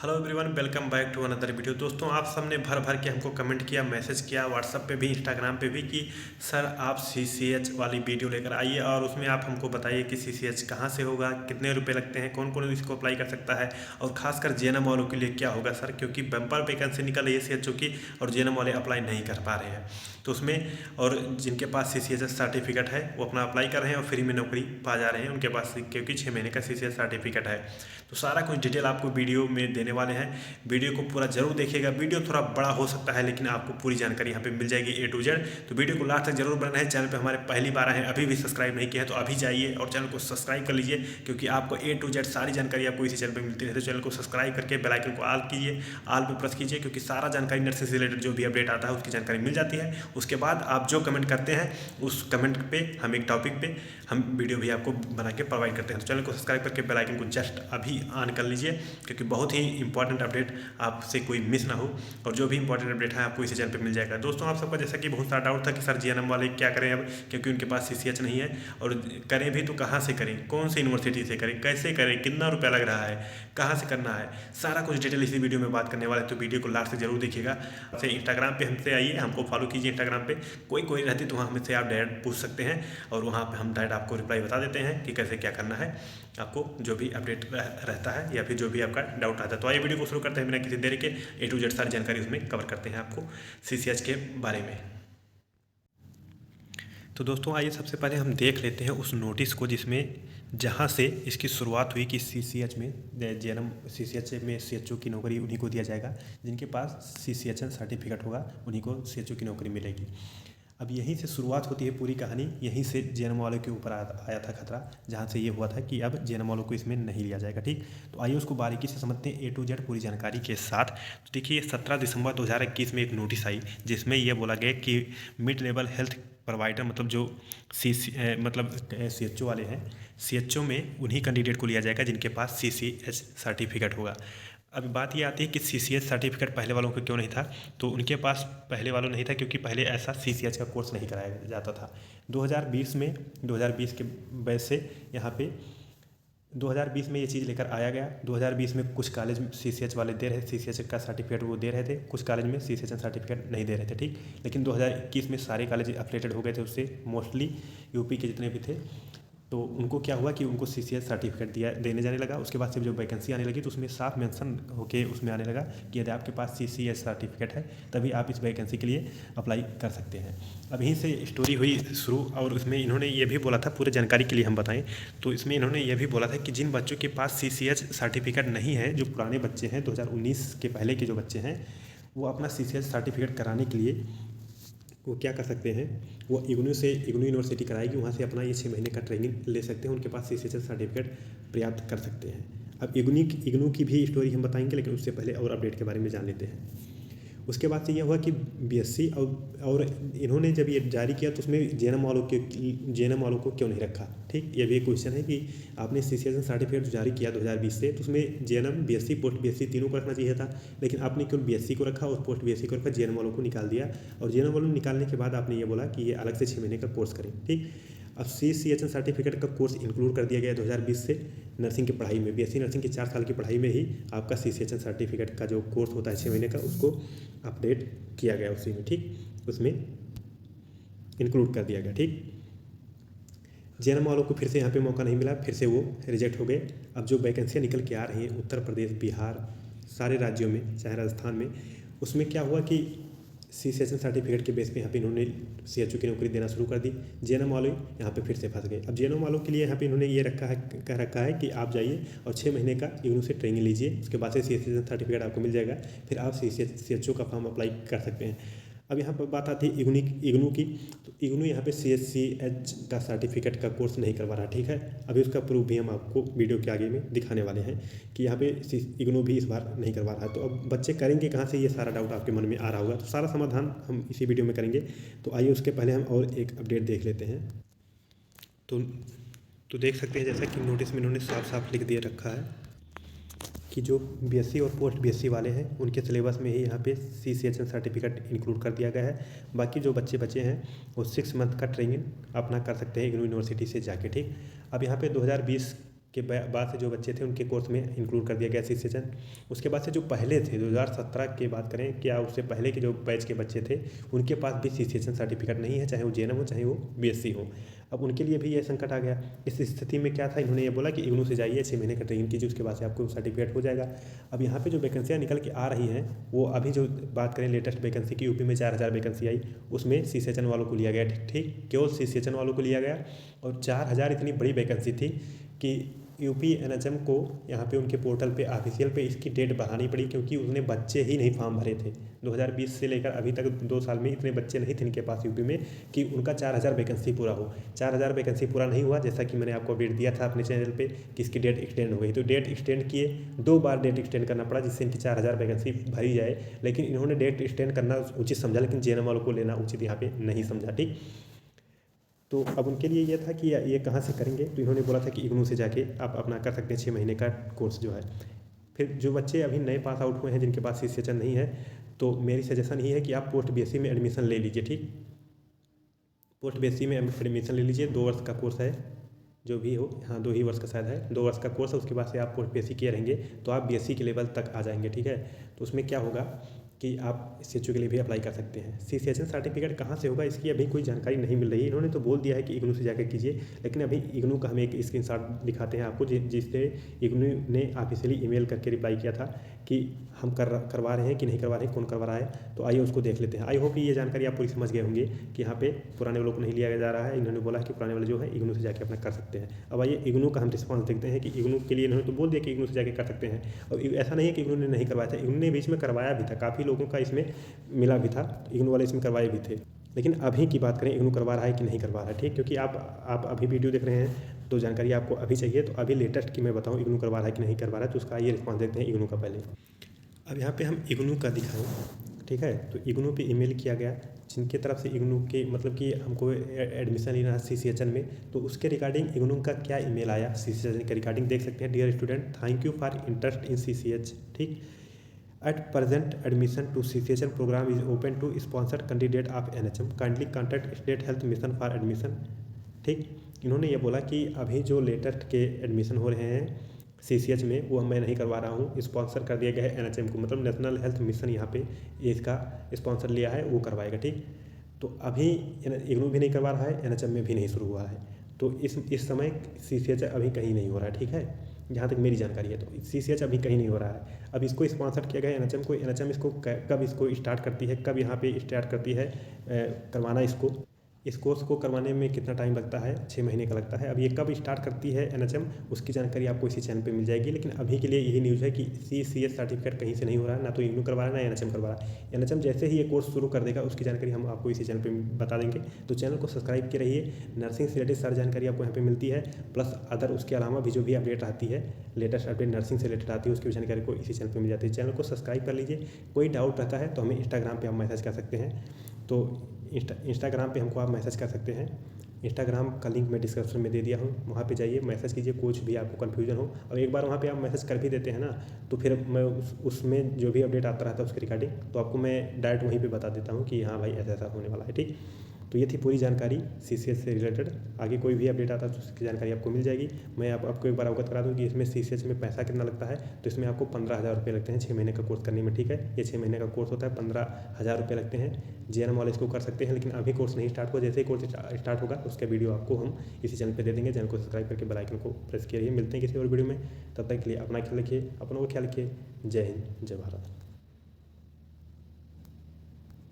Hello everyone, welcome back to another video. दोस्तों, आप सबने भर भर के हमको कमेंट किया, मैसेज किया व्हाट्सएप पे भी, इंस्टाग्राम पे भी कि सर आप सीसीएच वाली वीडियो लेकर आइए और उसमें आप हमको बताइए कि सीसीएच कहाँ से होगा, कितने रुपए लगते हैं, कौन कौन इसको अप्लाई कर सकता है और खासकर जेएनएम वालों के लिए क्या होगा सर, क्योंकि बम्पर वैकेंसी निकल रही है सीएचओ की और जेएनएम वाले अप्लाई नहीं कर पा रहे हैं। तो उसमें और जिनके पास सीसीएच सर्टिफिकेट है वो अपना अप्लाई कर रहे हैं और फ्री में नौकरी पा जा रहे हैं उनके पास, क्योंकि 6 महीने का सीसीएच सर्टिफिकेट है। तो सारा कुछ डिटेल आपको वीडियो में देने वाले हैं। वीडियो को पूरा जरूर देखिएगा। वीडियो थोड़ा बड़ा हो सकता है लेकिन आपको पूरी जानकारी यहाँ पे मिल जाएगी ए टू जेड। तो वीडियो को लास्ट तक जरूर बना है। चैनल पे हमारे पहली बार आए हैं, अभी भी सब्सक्राइब नहीं किया है तो अभी जाइए और चैनल को सब्सक्राइब कर लीजिए, क्योंकि आपको ए टू जेड सारी जानकारी आपको इसी चैनल पर मिलती है। तो चैनल को सब्सक्राइब करके बेल आइकन को ऑल कीजिए, ऑल पे प्रेस कीजिए, क्योंकि सारा जानकारी नर्सिंग से रिलेटेड जो भी अपडेट आता है उसकी जानकारी मिल जाती है। उसके बाद आप जो कमेंट करते हैं उस कमेंट पे हम एक टॉपिक पे हम वीडियो भी आपको बना के प्रोवाइड करते हैं। तो चैनल को सब्सक्राइब करके बेल आइकन को जस्ट अभी ऑन कर लीजिए, क्योंकि बहुत ही इंपॉर्टेंट अपडेट आपसे कोई मिस ना हो और जो भी इंपॉर्टेंट अपडेट है आपको इसी चैनल पे मिल जाएगा। दोस्तों, आप सबका जैसा कि बहुत सारा डाउट था कि सर जीएनएम वाले क्या करें अब, क्योंकि उनके पास सीसीएच नहीं है और करें भी तो कहाँ से करें, कौन सी यूनिवर्सिटी से करें, कैसे करें, कितना रुपया लग रहा है, कहाँ से करना है, सारा कुछ डिटेल इसी वीडियो में बात करने वाले। तो वीडियो को लास्ट तक जरूर देखिएगा। आपसे इंस्टाग्राम पे हमसे आइए, हमको फॉलो कीजिए इंस्टाग्राम पे, कोई कोई रहती तो वहाँ हमसे आप डायरेक्ट पूछ सकते हैं और वहाँ पे हम डायरेक्ट आपको रिप्लाई बता देते हैं कि कैसे क्या करना है, आपको जो भी अपडेट रहता है या फिर जो भी आपका डाउट आता है। तो आइए वीडियो को शुरू करते हैं बिना किसी देरी के। ए टू जेड सारी जानकारी उसमें कवर करते हैं आपको सीसीएच के बारे में। तो दोस्तों आइए सबसे पहले हम देख लेते हैं उस नोटिस को जिसमें जहाँ से इसकी शुरुआत हुई कि सीसीएच में जेएनएम सीसीएच में सीएचओ की नौकरी उन्हीं को दिया जाएगा जिनके पास सीसीएच सर्टिफिकेट होगा, उन्हीं को सीएचओ की नौकरी मिलेगी। अब यहीं से शुरुआत होती है पूरी कहानी, यहीं से जेएनएम वालों के ऊपर आया था खतरा, जहाँ से ये हुआ था कि अब जेएनएम वालों को इसमें नहीं लिया जाएगा। ठीक, तो आइए उसको बारीकी से समझते हैं ए टू जेड पूरी जानकारी के साथ। तो देखिए 17 दिसंबर 2021 में एक नोटिस आई जिसमें यह बोला गया कि मिड लेवल हेल्थ प्रोवाइडर मतलब जो मतलब सीएचओ वाले हैं, सीएचओ में उन्हीं कैंडिडेट को लिया जाएगा जिनके पास सीसीएच सर्टिफिकेट होगा। अभी बात ये आती है कि सीसीएच सर्टिफिकेट पहले वालों को क्यों नहीं था, तो उनके पास पहले वालों नहीं था क्योंकि पहले ऐसा सीसीएच का कोर्स नहीं कराया जाता था। 2020 के बैच से यहाँ पे 2020 में ये चीज़ लेकर आया गया। 2020 में कुछ कॉलेज सीसीएच वाले दे रहे थे, सीसीएच का सर्टिफिकेट वो दे रहे थे, कुछ कॉलेज में सीसीएच सर्टिफिकेट नहीं दे रहे थे। ठीक, लेकिन 2021 में सारे कॉलेज अपडेटेड हो गए थे उससे, मोस्टली यूपी के जितने भी थे। तो उनको क्या हुआ कि उनको सीसीएच सर्टिफिकेट देने जाने लगा। उसके बाद से जब वैकेंसी आने लगी तो उसमें साफ मेंशन होके उसमें आने लगा कि यदि आपके पास सीसीएच सर्टिफिकेट है तभी आप इस वैकेंसी के लिए अप्लाई कर सकते हैं। अब यहीं से स्टोरी हुई शुरू और उसमें इन्होंने ये भी बोला था, पूरे जानकारी के लिए हम बताएं तो इसमें इन्होंने ये भी बोला था कि जिन बच्चों के पास सीसीएच सर्टिफिकेट नहीं है, जो पुराने बच्चे हैं 2019 के पहले के जो बच्चे हैं, वो अपना सीसीएच सर्टिफिकेट कराने के लिए वो क्या कर सकते हैं, वो इग्नू यूनिवर्सिटी कराएगी, वहाँ से अपना ये 6 महीने का ट्रेनिंग ले सकते हैं, उनके पास सीसीएच सर्टिफिकेट प्राप्त कर सकते हैं। अब इग्नू की भी स्टोरी हम बताएंगे, लेकिन उससे पहले और अपडेट के बारे में जान लेते हैं। उसके बाद से यह हुआ कि बीएससी और इन्होंने जब ये जारी किया तो उसमें जेएनएम वालों को क्यों नहीं रखा। ठीक, ये भी एक क्वेश्चन है कि आपने सीसीएच सर्टिफिकेट जो जारी किया 2020 से, तो उसमें जेएनएम बीएससी पोस्ट बीएससी तीनों को रखना चाहिए था, लेकिन आपने केवल बीएससी को रखा और पोस्ट बीएससी को रखा, जेएनएम वालों को निकाल दिया। और जेएनएम वालों निकालने के बाद आपने ये बोला कि ये अलग से 6 महीने का कोर्स करें। ठीक, अब सीसीएच सर्टिफिकेट का कोर्स इंक्लूड कर दिया गया 2020 से नर्सिंग की पढ़ाई में। बीएससी नर्सिंग की 4 साल की पढ़ाई में ही आपका सीसीएच सर्टिफिकेट का जो कोर्स होता है 6 महीने का, उसको अपडेट किया गया उसी में। ठीक, उसमें इंक्लूड कर दिया गया। ठीक, जेएनएम वालों को फिर से यहाँ पे मौका नहीं मिला, फिर से वो रिजेक्ट हो गए। अब जो वैकेंसियाँ निकल के आ रही हैं उत्तर प्रदेश, बिहार, सारे राज्यों में, चाहे राजस्थान में, उसमें क्या हुआ कि सीसीएच सर्टिफिकेट के बेस पे यहाँ पे इन्होंने सीएचओ की नौकरी देना शुरू कर दी। जेएनएम वाले यहाँ पे फिर से फंस गए। अब जेएनएम वालों के लिए यहाँ पे इन्होंने ये कह रखा है कि आप जाइए और 6 महीने का इग्नू से ट्रेनिंग लीजिए, उसके बाद से सीसीएच सर्टिफिकेट आपको मिल जाएगा, फिर आप सीएचओ का फॉर्म अप्लाई कर सकते हैं। अब यहाँ पर बात आती है इग्नू की, तो इग्नू यहाँ पे सीएचसीएच का सर्टिफिकेट का कोर्स नहीं करवा रहा। ठीक है, अभी उसका प्रूफ भी हम आपको वीडियो के आगे में दिखाने वाले हैं कि यहाँ पे इग्नू भी इस बार नहीं करवा रहा है। तो अब बच्चे करेंगे कहाँ से, ये सारा डाउट आपके मन में आ रहा होगा, तो सारा समाधान हम इसी वीडियो में करेंगे। तो आइए उसके पहले हम और एक अपडेट देख लेते हैं। तो देख सकते हैं जैसा कि नोटिस में इन्होंने साफ साफ लिख दिया रखा है कि जो बीएससी और पोस्ट बीएससी वाले हैं उनके सिलेबस में ही यहाँ पे सीसीएच सर्टिफिकेट इंक्लूड कर दिया गया है। बाकी जो बच्चे बचे हैं वो 6 मंथ का ट्रेनिंग अपना कर सकते हैं इग्नू यूनिवर्सिटी से जाके। ठीक, अब यहाँ पे 2020 के बाद से जो बच्चे थे उनके कोर्स में इंक्लूड कर दिया गया सी सेशन। उसके बाद से जो पहले थे 2017 की बात करें, क्या उससे पहले के जो बैच के बच्चे थे उनके पास भी सी सेशन सर्टिफिकेट नहीं है, चाहे वो जेएनएम हो चाहे वो बीएससी हो। अब उनके लिए भी ये संकट आ गया। इस स्थिति में क्या था, इन्होंने ये बोला कि इग्नू से जाइए, 6 महीने का ट्रेनिंग कीजिए, उसके बाद से आपको सर्टिफिकेट हो जाएगा। अब यहाँ पे जो वैकेंसियाँ निकल के आ रही हैं वो अभी जो बात करें लेटेस्ट वैकेंसी की, यूपी में 4000 वैकेंसी आई, उसमें सी सेशन वालों को लिया गया। ठीक, केवल सी सेशन वालों को लिया गया। और 4000 इतनी बड़ी वैकेंसी थी कि यूपी एनएचएम को यहाँ पे उनके पोर्टल पे ऑफिशियल पे इसकी डेट बढ़ानी पड़ी, क्योंकि उसने बच्चे ही नहीं फॉर्म भरे थे। 2020 से लेकर अभी तक 2 साल में इतने बच्चे नहीं थे इनके पास यूपी में कि उनका 4000 वैकेंसी पूरा हो। 4000 वैकेंसी पूरा नहीं हुआ, जैसा कि मैंने आपको अपडेट दिया था अपने चैनल पे कि इसकी डेट एक्सटेंड हो गई। तो डेट एक्सटेंड किए, 2 बार डेट एक्सटेंड करना पड़ा जिससे इनकी 4000 वैकेंसी भरी जाए। लेकिन इन्होंने डेट एक्सटेंड करना उचित समझा, लेकिन जेएनएम वालों को लेना उचित यहाँ पे नहीं समझा। ठीक, तो अब उनके लिए ये था कि ये कहाँ से करेंगे, तो इन्होंने बोला था कि इग्नू से जाके आप अपना कर सकते हैं 6 महीने का कोर्स जो है। फिर जो बच्चे अभी नए पास आउट हुए हैं जिनके पास सी सेशन नहीं है, तो मेरी सजेशन ये है कि आप पोस्ट बीएससी में एडमिशन ले लीजिए। ठीक, पोस्ट बीएससी में एडमिशन ले लीजिए। 2 वर्ष का कोर्स है, जो भी हो, हाँ 2 ही वर्ष का शायद है, 2 वर्ष का कोर्स है। उसके बाद से आप पोस्ट बीएससी किए रहेंगे तो आप बीएससी के लेवल तक आ जाएंगे। ठीक है, तो उसमें क्या होगा कि आप सीएचओ के लिए भी अप्लाई कर सकते हैं। सी सेशन सर्टिफिकेट कहाँ से होगा इसकी अभी कोई जानकारी नहीं मिल रही है। इन्होंने तो बोल दिया है कि इग्नू से जाकर कीजिए, लेकिन अभी इग्नू का हम एक स्क्रीनशॉट दिखाते हैं आपको, जिससे इग्नू ने ऑफिशियली ईमेल करके रिप्लाई किया था कि हम करवा रहे हैं कि नहीं करवा रहे हैं, कौन करवा रहा है। तो आइए उसको देख लेते हैं। आई होप ये जानकारी आप पूरी समझ गए होंगे कि यहाँ पे पुराने वालों को नहीं लिया जा रहा है। इन्होंने बोला है कि पुराने वाले जो है इग्नू से जाके अपना कर सकते हैं। अब आइए इग्नू का हम रिस्पॉन्स देखते हैं कि इग्नू के लिए इन्होंने तो बोल दिया कि इग्नू से जाके कर सकते हैं। और ऐसा नहीं है कि इग्नू ने नहीं करवाया था, इग्नू ने बीच में करवाया भी था, काफ़ी लोगों का इसमें मिला भी था, इग्नू वाले इसमें करवाए भी थे। लेकिन अभी की बात करें, इग्नू करवा रहा है कि नहीं करवा रहा है। ठीक, क्योंकि आप अभी वीडियो देख रहे हैं तो जानकारी आपको अभी चाहिए, तो अभी लेटेस्ट की मैं बताऊँ इग्नू करवा रहा है कि नहीं करवा रहा है, तो उसका ये रिस्पॉन्स देखते हैं इग्नू का पहले। अब यहाँ पे हम इग्नू का दिखाएं। ठीक है, तो इग्नू पे ईमेल किया गया, जिनके तरफ से इग्नू के मतलब कि हमको एडमिशन लेना है सीसीएचएन में, तो उसके रिगार्डिंग इग्नू का क्या ईमेल आया सीसीएचएन के रिगार्डिंग देख सकते हैं। Dear student, thank you for interest in CCH. ठीक, at present admission to CCHN program is open to sponsored candidate of NHM, kindly contact state health mission for admission. ठीक, इन्होंने ये बोला कि अभी जो लेटेस्ट के एडमिशन हो रहे हैं सीसीएच में वो मैं नहीं करवा रहा हूँ, स्पॉन्सर कर दिया गया है एनएचएम को, मतलब नेशनल हेल्थ मिशन यहाँ पे इसका स्पॉन्सर लिया है, वो करवाएगा। ठीक, तो अभी इग्नू भी नहीं करवा रहा है, एनएचएम में भी नहीं शुरू हुआ है, तो इस समय सीसीएच अभी कहीं नहीं हो रहा है। ठीक है, जहाँ तक मेरी जानकारी है तो सीसीएच अभी कहीं नहीं हो रहा है। अब इसको स्पॉन्सर किया गया है एनएचएम को, एनएचएम इसको कब इसको स्टार्ट करती है, कब यहाँ पे स्टार्ट करती है करवाना इसको, इस कोर्स को करवाने में कितना टाइम लगता है, 6 महीने का लगता है। अब ये कब स्टार्ट करती है एनएचएम, उसकी जानकारी आपको इसी चैनल पे मिल जाएगी। लेकिन अभी के लिए यही न्यूज़ है कि सीसीएच सर्टिफिकेट कहीं से नहीं हो रहा है, ना तो इग्नू करवा रहा है ना एनएचएम करवा रहा है। एनएचएम जैसे ही ये कोर्स शुरू कर देगा उसकी जानकारी हम आपको इसी चैनल पर बता देंगे, तो चैनल को सब्सक्राइब किए रहिए। नर्सिंग से रिलेटेड सारी जानकारी आपको यहाँ पर मिलती है, प्लस अदर उसके अलावा भी जो भी अपडेट आती है, लेटेस्ट अपडेट नर्सिंग से रिलेटेड आती है, उसकी जानकारी को इसी चैनल पर मिल जाती है। चैनल को सब्सक्राइब कर लीजिए। कोई डाउट रहता है तो हमें इंस्टाग्राम पर आप मैसेज कर सकते हैं, तो इंस्टाग्राम पे हमको आप मैसेज कर सकते हैं। इंस्टाग्राम का लिंक मैं डिस्क्रिप्शन में दे दिया हूँ, वहाँ पे जाइए, मैसेज कीजिए, कुछ भी आपको कन्फ्यूजन हो। और एक बार वहाँ पे आप मैसेज कर भी देते हैं ना, तो फिर मैं उसमें जो भी अपडेट आता रहता है उसके रिगार्डिंग, तो आपको मैं डायरेक्ट वहीं पे बता देता हूँ कि हाँ भाई ऐसा ऐसा होने वाला है। ठीक, तो ये थी पूरी जानकारी सीसीएच से रिलेटेड। आगे कोई भी अपडेट आता है तो उसकी जानकारी आपको मिल जाएगी। मैं आपको एक बार अवगत करा दूँ कि इसमें सीसीएच में पैसा कितना लगता है, तो इसमें आपको 15,000 रुपये लगते हैं 6 महीने का कोर्स करने में। ठीक है, ये 6 महीने का कोर्स होता है, 15,000 रुपये लगते हैं। जेएनएम वाले इसको कर सकते हैं, लेकिन अभी कोर्स नहीं स्टार्ट हुआ, जैसे ही कोर्स स्टार्ट होगा उसका वीडियो आपको हम इसी चैनल पर दे देंगे। चैनल को सब्सक्राइब करके बेल आइकन को प्रेस किए रहिए। मिलते हैं किसी और वीडियो में, तब तक के लिए अपना ख्याल रखिए, अपनों को ख्याल रखिए। जय हिंद, जय भारत।